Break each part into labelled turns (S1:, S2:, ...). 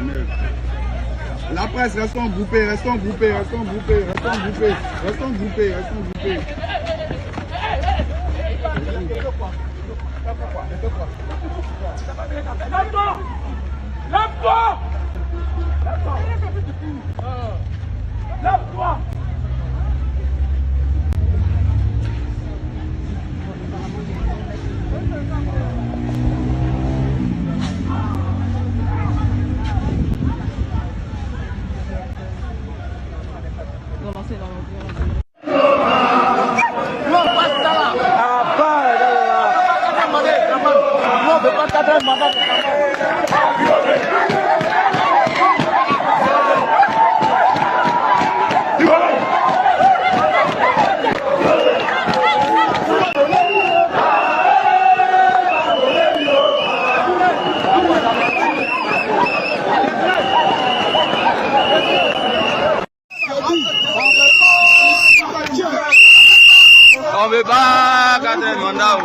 S1: Merde. La presse, restons groupés.
S2: Lève-toi.
S3: On veut pas quatrième mandat.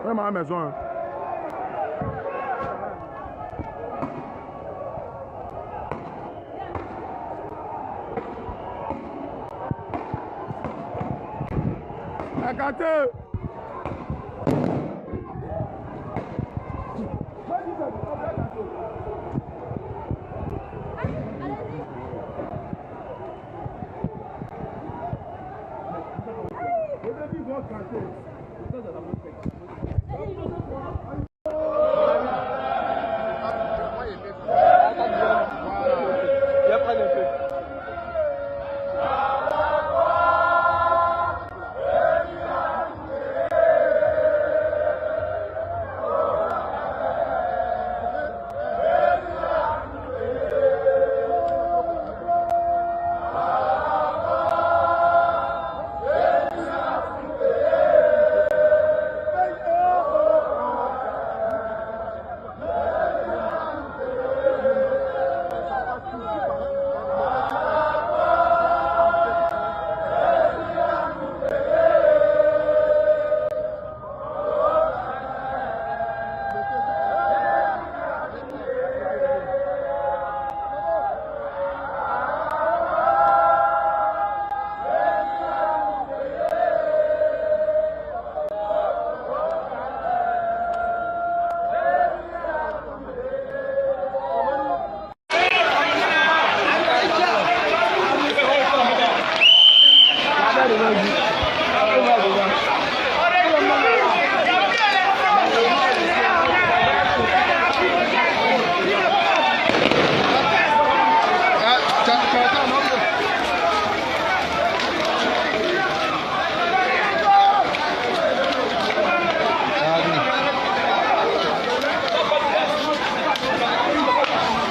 S1: Même à la maison. Écartez.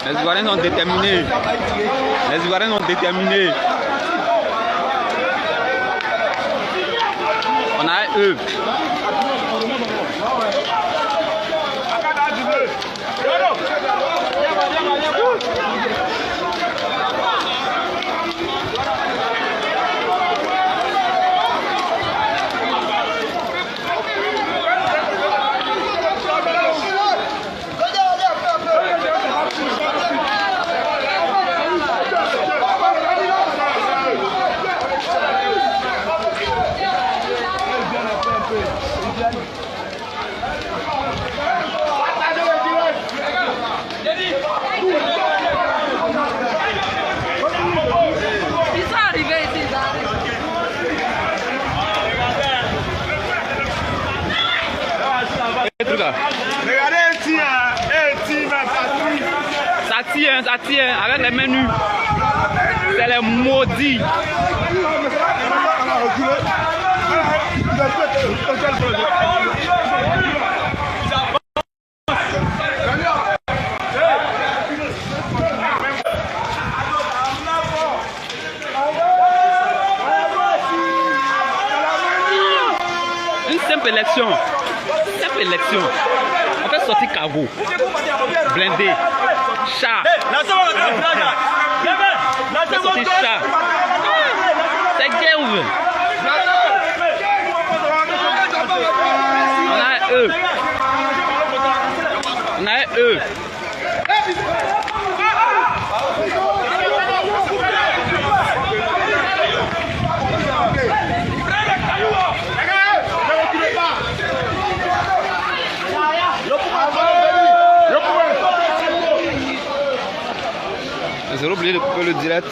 S3: Les Ivoiriens sont déterminés. Les Ivoiriens sont déterminés. On a eux.
S1: Regardez un tir même partout.
S3: Ça tire, avec les mains nues. C'est les maudits. Une simple élection. On fait sortir cargo, blindé, chat. On fait sortir chat. C'est guerre. On a eux. J'ai oublié de couper le direct.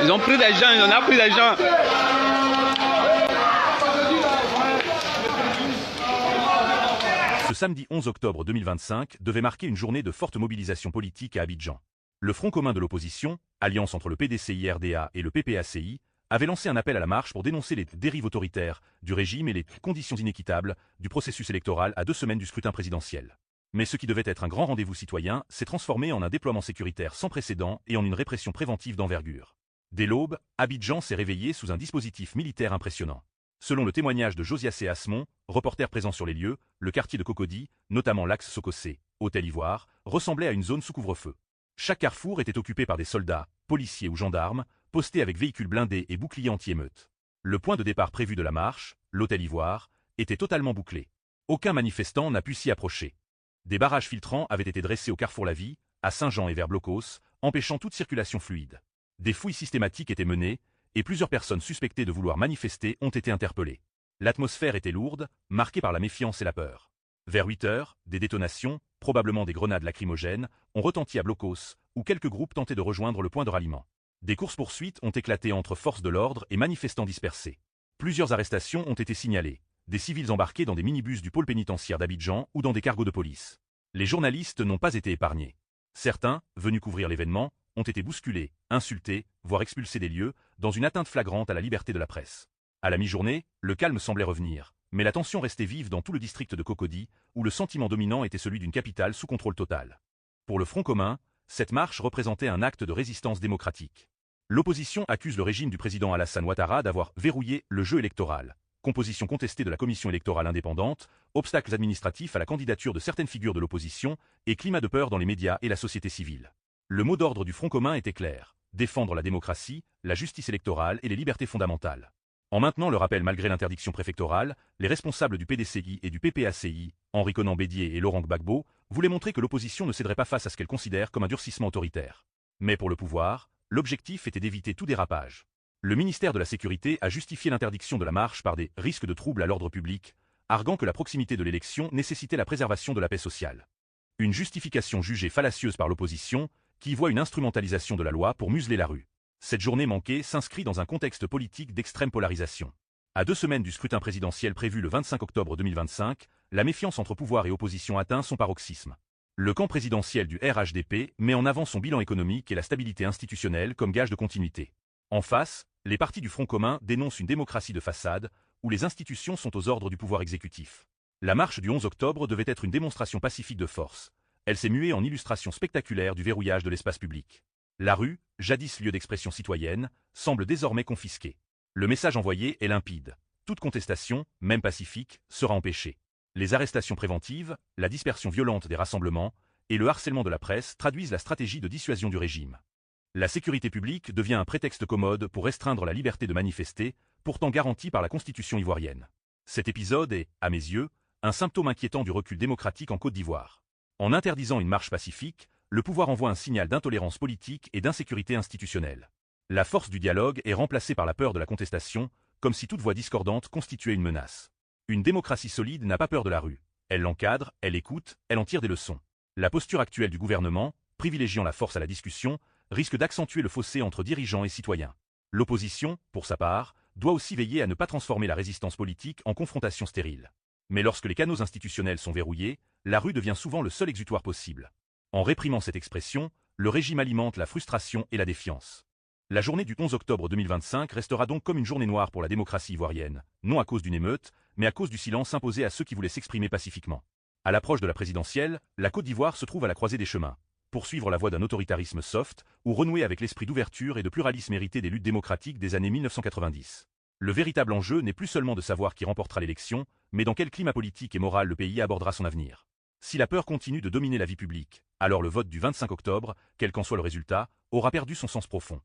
S3: Ils ont pris des gens, ils en ont pris des gens.
S2: Ce samedi 11 octobre 2025 devait marquer une journée de forte mobilisation politique à Abidjan. Le Front commun de l'opposition, alliance entre le PDCI-RDA et le PPACI, avait lancé un appel à la marche pour dénoncer les dérives autoritaires du régime et les conditions inéquitables du processus électoral à 2 semaines du scrutin présidentiel. Mais ce qui devait être un grand rendez-vous citoyen s'est transformé en un déploiement sécuritaire sans précédent et en une répression préventive d'envergure. Dès l'aube, Abidjan s'est réveillé sous un dispositif militaire impressionnant. Selon le témoignage de Josiacé Asmon, reporter présent sur les lieux, le quartier de Cocody, notamment l'axe Sokocé, Hôtel Ivoire, ressemblait à une zone sous couvre-feu. Chaque carrefour était occupé par des soldats, policiers ou gendarmes, postés avec véhicules blindés et boucliers anti-émeutes. Le point de départ prévu de la marche, l'Hôtel Ivoire, était totalement bouclé. Aucun manifestant n'a pu s'y approcher. Des barrages filtrants avaient été dressés au carrefour La Vie, à Saint-Jean et vers Blocos, empêchant toute circulation fluide. Des fouilles systématiques étaient menées, et plusieurs personnes suspectées de vouloir manifester ont été interpellées. L'atmosphère était lourde, marquée par la méfiance et la peur. Vers 8 heures, des détonations, probablement des grenades lacrymogènes, ont retenti à Blocos, où quelques groupes tentaient de rejoindre le point de ralliement. Des courses-poursuites ont éclaté entre forces de l'ordre et manifestants dispersés. Plusieurs arrestations ont été signalées, des civils embarqués dans des minibus du pôle pénitentiaire d'Abidjan ou dans des cargos de police. Les journalistes n'ont pas été épargnés. Certains, venus couvrir l'événement, ont été bousculés, insultés, voire expulsés des lieux, dans une atteinte flagrante à la liberté de la presse. À la mi-journée, le calme semblait revenir, mais la tension restait vive dans tout le district de Cocody, où le sentiment dominant était celui d'une capitale sous contrôle total. Pour le Front commun, cette marche représentait un acte de résistance démocratique. L'opposition accuse le régime du président Alassane Ouattara d'avoir verrouillé le jeu électoral, composition contestée de la commission électorale indépendante, obstacles administratifs à la candidature de certaines figures de l'opposition et climat de peur dans les médias et la société civile. Le mot d'ordre du Front commun était clair: défendre la démocratie, la justice électorale et les libertés fondamentales. En maintenant le rappel malgré l'interdiction préfectorale, les responsables du PDCI et du PPACI, Henri Konan Bédié et Laurent Gbagbo, voulaient montrer que l'opposition ne céderait pas face à ce qu'elle considère comme un durcissement autoritaire. Mais pour le pouvoir, l'objectif était d'éviter tout dérapage. Le ministère de la Sécurité a justifié l'interdiction de la marche par des risques de troubles à l'ordre public, arguant que la proximité de l'élection nécessitait la préservation de la paix sociale. Une justification jugée fallacieuse par l'opposition, qui y voit une instrumentalisation de la loi pour museler la rue. Cette journée manquée s'inscrit dans un contexte politique d'extrême polarisation. À 2 semaines du scrutin présidentiel prévu le 25 octobre 2025, la méfiance entre pouvoir et opposition atteint son paroxysme. Le camp présidentiel du RHDP met en avant son bilan économique et la stabilité institutionnelle comme gage de continuité. En face, les partis du Front commun dénoncent une démocratie de façade, où les institutions sont aux ordres du pouvoir exécutif. La marche du 11 octobre devait être une démonstration pacifique de force. Elle s'est muée en illustration spectaculaire du verrouillage de l'espace public. La rue, jadis lieu d'expression citoyenne, semble désormais confisquée. Le message envoyé est limpide. Toute contestation, même pacifique, sera empêchée. Les arrestations préventives, la dispersion violente des rassemblements et le harcèlement de la presse traduisent la stratégie de dissuasion du régime. La sécurité publique devient un prétexte commode pour restreindre la liberté de manifester, pourtant garantie par la Constitution ivoirienne. Cet épisode est, à mes yeux, un symptôme inquiétant du recul démocratique en Côte d'Ivoire. En interdisant une marche pacifique, le pouvoir envoie un signal d'intolérance politique et d'insécurité institutionnelle. La force du dialogue est remplacée par la peur de la contestation, comme si toute voix discordante constituait une menace. Une démocratie solide n'a pas peur de la rue. Elle l'encadre, elle écoute, elle en tire des leçons. La posture actuelle du gouvernement, privilégiant la force à la discussion, risque d'accentuer le fossé entre dirigeants et citoyens. L'opposition, pour sa part, doit aussi veiller à ne pas transformer la résistance politique en confrontation stérile. Mais lorsque les canaux institutionnels sont verrouillés, la rue devient souvent le seul exutoire possible. En réprimant cette expression, le régime alimente la frustration et la défiance. La journée du 11 octobre 2025 restera donc comme une journée noire pour la démocratie ivoirienne, non à cause d'une émeute, mais à cause du silence imposé à ceux qui voulaient s'exprimer pacifiquement. À l'approche de la présidentielle, la Côte d'Ivoire se trouve à la croisée des chemins. Poursuivre la voie d'un autoritarisme soft, ou renouer avec l'esprit d'ouverture et de pluralisme hérité des luttes démocratiques des années 1990. Le véritable enjeu n'est plus seulement de savoir qui remportera l'élection, mais dans quel climat politique et moral le pays abordera son avenir. Si la peur continue de dominer la vie publique, alors le vote du 25 octobre, quel qu'en soit le résultat, aura perdu son sens profond.